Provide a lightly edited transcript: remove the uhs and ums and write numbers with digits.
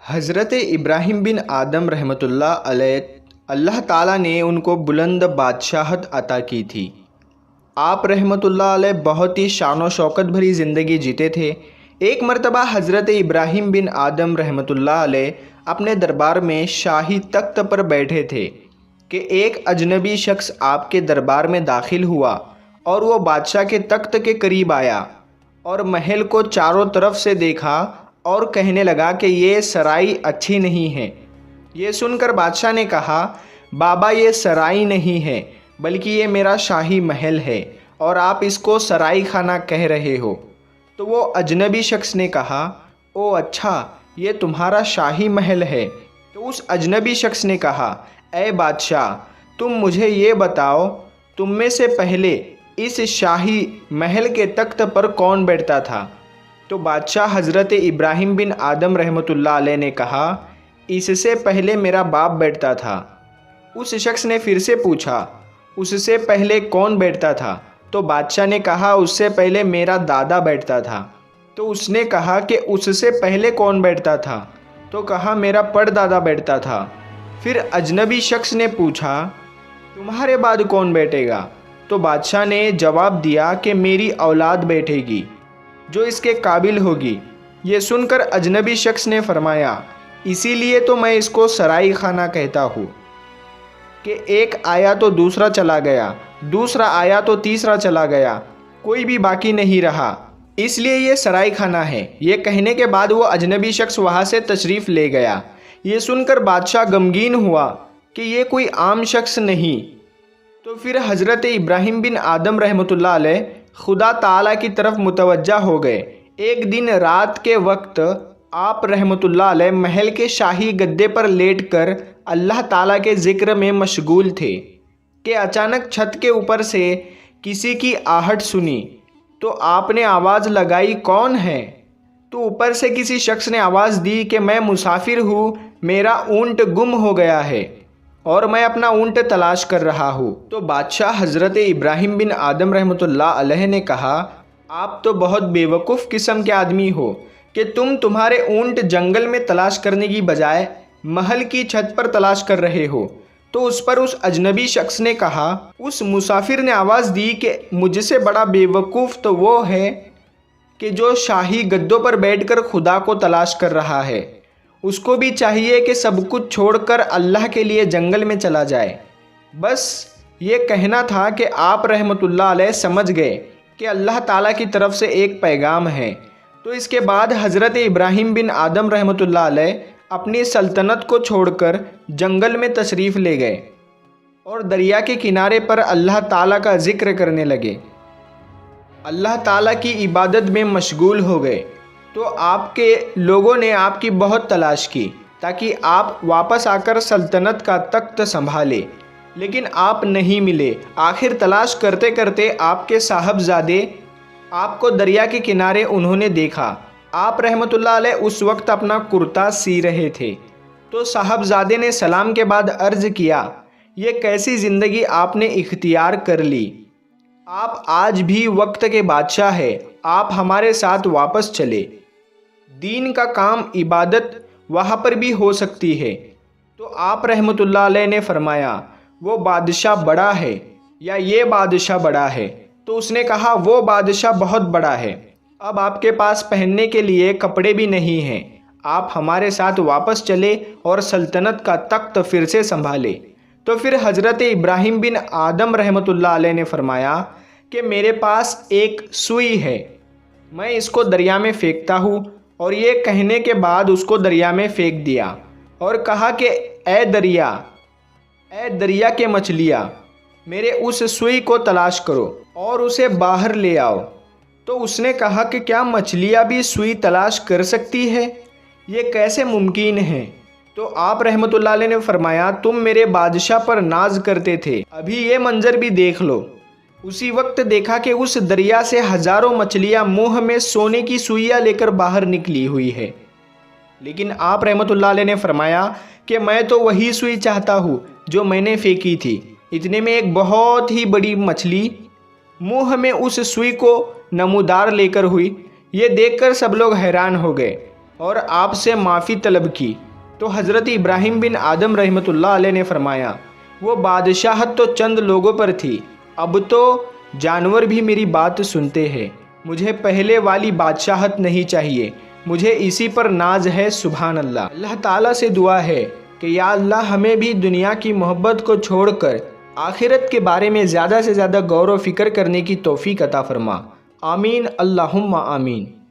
حضرت ابراہیم بن آدم رحمۃ اللہ علیہ اللہ تعالیٰ نے ان کو بلند بادشاہت عطا کی تھی۔ آپ رحمۃ اللہ علیہ بہت ہی شان و شوکت بھری زندگی جیتے تھے۔ ایک مرتبہ حضرت ابراہیم بن آدم رحمۃ اللہ علیہ اپنے دربار میں شاہی تخت پر بیٹھے تھے کہ ایک اجنبی شخص آپ کے دربار میں داخل ہوا اور وہ بادشاہ کے تخت کے قریب آیا اور محل کو چاروں طرف سے دیکھا اور کہنے لگا کہ یہ سرائی اچھی نہیں ہے۔ یہ سن کر بادشاہ نے کہا، بابا یہ سرائی نہیں ہے بلکہ یہ میرا شاہی محل ہے اور آپ اس کو سرائی خانہ کہہ رہے ہو۔ تو وہ اجنبی شخص نے کہا، او اچھا یہ تمہارا شاہی محل ہے۔ تو اس اجنبی شخص نے کہا، اے بادشاہ تم مجھے یہ بتاؤ تم میں سے پہلے اس شاہی محل کے تخت پر کون بیٹھتا تھا؟ تو بادشاہ حضرت ابراہیم بن آدم رحمۃ اللہ علیہ نے کہا، اس سے پہلے میرا باپ بیٹھتا تھا۔ اس شخص نے پھر سے پوچھا، اس سے پہلے کون بیٹھتا تھا؟ تو بادشاہ نے کہا، اس سے پہلے میرا دادا بیٹھتا تھا۔ تو اس نے کہا کہ اس سے پہلے کون بیٹھتا تھا؟ تو کہا، میرا پردادا بیٹھتا تھا۔ پھر اجنبی شخص نے پوچھا، تمہارے بعد کون بیٹھے گا؟ تو بادشاہ نے جواب دیا کہ میری اولاد بیٹھے گی جو اس کے قابل ہوگی۔ یہ سن کر اجنبی شخص نے فرمایا، اسی لیے تو میں اس کو سرائی خانہ کہتا ہوں کہ ایک آیا تو دوسرا چلا گیا، دوسرا آیا تو تیسرا چلا گیا، کوئی بھی باقی نہیں رہا، اس لیے یہ سرائی خانہ ہے۔ یہ کہنے کے بعد وہ اجنبی شخص وہاں سے تشریف لے گیا۔ یہ سن کر بادشاہ غمگین ہوا کہ یہ کوئی عام شخص نہیں۔ تو پھر حضرت ابراہیم بن آدم رحمۃ اللہ علیہ خدا تعالیٰ کی طرف متوجہ ہو گئے۔ ایک دن رات کے وقت آپ رحمۃ اللہ علیہ محل کے شاہی گدے پر لیٹ کر اللہ تعالیٰ کے ذکر میں مشغول تھے کہ اچانک چھت کے اوپر سے کسی کی آہٹ سنی۔ تو آپ نے آواز لگائی، کون ہے؟ تو اوپر سے کسی شخص نے آواز دی کہ میں مسافر ہوں، میرا اونٹ گم ہو گیا ہے اور میں اپنا اونٹ تلاش کر رہا ہوں۔ تو بادشاہ حضرت ابراہیم بن آدم رحمۃ اللہ علیہ نے کہا، آپ تو بہت بیوقوف قسم کے آدمی ہو کہ تمہارے اونٹ جنگل میں تلاش کرنے کی بجائے محل کی چھت پر تلاش کر رہے ہو۔ تو اس پر اس اجنبی شخص نے کہا، اس مسافر نے آواز دی کہ مجھ سے بڑا بیوقوف تو وہ ہے کہ جو شاہی گدوں پر بیٹھ کر خدا کو تلاش کر رہا ہے، اس کو بھی چاہیے کہ سب کچھ چھوڑ کر اللہ کے لیے جنگل میں چلا جائے۔ بس یہ کہنا تھا کہ آپ رحمۃ اللہ علیہ سمجھ گئے کہ اللہ تعالیٰ کی طرف سے ایک پیغام ہے۔ تو اس کے بعد حضرت ابراہیم بن آدم رحمۃ اللہ علیہ اپنی سلطنت کو چھوڑ کر جنگل میں تشریف لے گئے اور دریا کے کنارے پر اللہ تعالیٰ کا ذکر کرنے لگے، اللہ تعالیٰ کی عبادت میں مشغول ہو گئے۔ تو آپ کے لوگوں نے آپ کی بہت تلاش کی تاکہ آپ واپس آ کر سلطنت کا تخت سنبھالے، لیکن آپ نہیں ملے۔ آخر تلاش کرتے کرتے آپ کے صاحبزادے آپ کو دریا کے کنارے انہوں نے دیکھا۔ آپ رحمۃ اللہ علیہ اس وقت اپنا کرتا سی رہے تھے۔ تو صاحبزادے نے سلام کے بعد عرض کیا، یہ کیسی زندگی آپ نے اختیار کر لی؟ آپ آج بھی وقت کے بادشاہ ہیں، آپ ہمارے ساتھ واپس چلے، دین کا کام عبادت وہاں پر بھی ہو سکتی ہے۔ تو آپ رحمۃ اللہ علیہ نے فرمایا، وہ بادشاہ بڑا ہے یا یہ بادشاہ بڑا ہے؟ تو اس نے کہا، وہ بادشاہ بہت بڑا ہے، اب آپ کے پاس پہننے کے لیے کپڑے بھی نہیں ہیں، آپ ہمارے ساتھ واپس چلے اور سلطنت کا تخت پھر سے سنبھالے۔ تو پھر حضرت ابراہیم بن آدم رحمۃ اللہ علیہ نے فرمایا کہ میرے پاس ایک سوئی ہے، میں اس کو دریا میں پھینکتا ہوں۔ اور یہ کہنے کے بعد اس کو دریا میں پھینک دیا اور کہا کہ اے دریا کے مچھلیاں، میرے اس سوئی کو تلاش کرو اور اسے باہر لے آؤ۔ تو اس نے کہا کہ کیا مچھلیاں بھی سوئی تلاش کر سکتی ہے؟ یہ کیسے ممکن ہے؟ تو آپ رحمۃ اللہ علیہ نے فرمایا، تم میرے بادشاہ پر ناز کرتے تھے، ابھی یہ منظر بھی دیکھ لو۔ اسی وقت دیکھا کہ اس دریا سے ہزاروں مچھلیاں منہ میں سونے کی سوئیاں لے کر باہر نکلی ہوئی ہے، لیکن آپ رحمۃ اللہ علیہ نے فرمایا کہ میں تو وہی سوئی چاہتا ہوں جو میں نے پھینکی تھی۔ اتنے میں ایک بہت ہی بڑی مچھلی منہ میں اس سوئی کو نمودار لے کر ہوئی۔ یہ دیکھ کر سب لوگ حیران ہو گئے۔ اور آپ سے معافی طلب کی تو حضرت ابراہیم بن آدم رحمۃ اللہ علیہ نے فرمایا وہ بادشاہت تو چند لوگوں پر تھی، اب تو جانور بھی میری بات سنتے ہیں، مجھے پہلے والی بادشاہت نہیں چاہیے، مجھے اسی پر ناز ہے۔ سبحان اللہ۔ اللہ تعالیٰ سے دعا ہے کہ یا اللہ ہمیں بھی دنیا کی محبت کو چھوڑ کر آخرت کے بارے میں زیادہ سے زیادہ غور و فکر کرنے کی توفیق عطا فرما۔ آمین اللہم آمین۔